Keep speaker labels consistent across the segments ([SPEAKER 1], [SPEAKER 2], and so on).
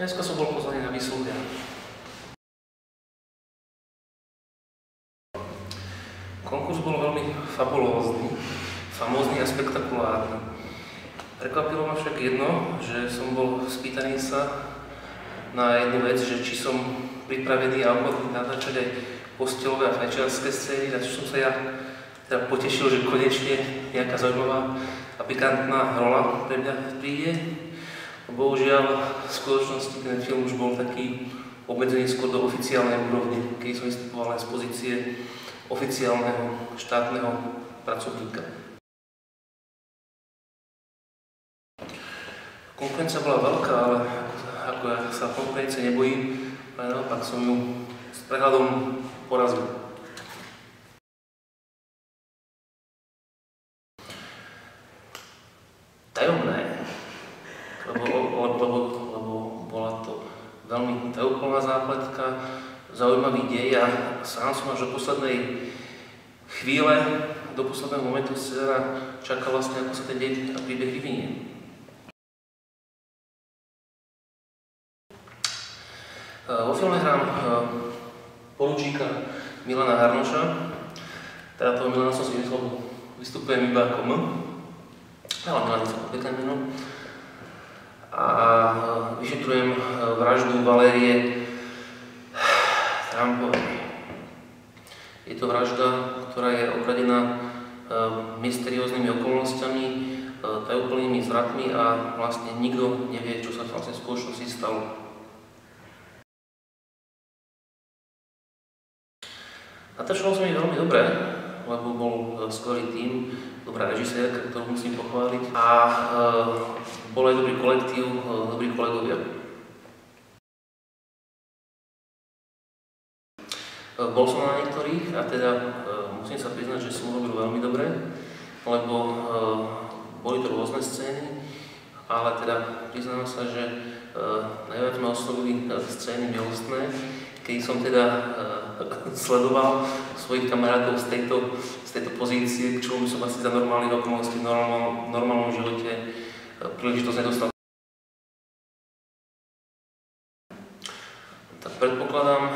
[SPEAKER 1] Dneska som bol pozvaný na výsluhy. Konkurs bol veľmi fabulózny, famózny a spektakulárny. Prekvapilo ma však jedno, že som bol spýtaný sa na jednu vec, že či som pripravený a ochotný natáčať aj posteľové a fajčiarske scény, na čo som sa ja teda potešil, že konečne nejaká zaujímavá a pikantná rola pre mňa príde. Bohužiaľ, v skutočnosti ten film už bol taký obmedzený skôr do oficiálnej úrovne, keď som vystupoval aj z pozície oficiálneho štátneho pracovníka. Konkurencia bola veľká, ale ako ja sa konkurencie nebojím, ale naopak som ju s prehľadom porazil. Tajomné, lebo bola to veľmi tajúplná zápletka, zaujímavý dej a sám som až do poslednej chvíle, do posledného momentu scénára čakal vlastne, ako sa ten dej a príbeh vyvinie. Vo filme hrám poručíka Milana Harnoša, teda toho Milana som si myslel, vystupujem iba ako M, ale Milan je celkom pekné meno. A vyšetrujem vraždu Valérie Trumpovej. Je to vražda, ktorá je opradená mysterióznymi okolnostiami, tajúplnými zvratmi a vlastne nikto nevie, čo sa vlastne v skutočnosti stalo. Natáčalo sa mi veľmi dobre, lebo bol skvelý tím, dobrá režisérka, ktorú musím pochváliť, a bol aj dobrý kolektív, dobrí kolegovia. Bol som na niektorých a teda musím sa priznať, že som urobil veľmi dobre, lebo boli to rôzne scény, ale teda priznám sa, že najviac ma oslovili scény milostné, keď som teda sledoval svojich kamarátov z tejto pozície, k čomu som asi za normálnych okolností v normálnom živote príležitosť nedostal. Tak predpokladám,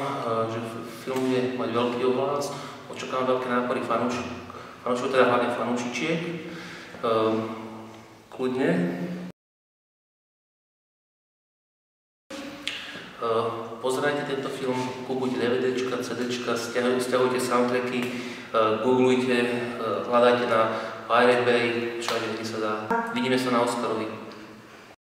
[SPEAKER 1] že film bude mať veľký ohlas, očakávam veľké nápory fanúšikov, teda hlavne fanúšičiek. Kľudne. Pozerajte tento film, kúpujte DVDčka, CDčka, stiahujte soundtracky, googlujte, hľadajte na Pirate Bay, všade, kde sa dá. Vidíme sa na Oscarovi.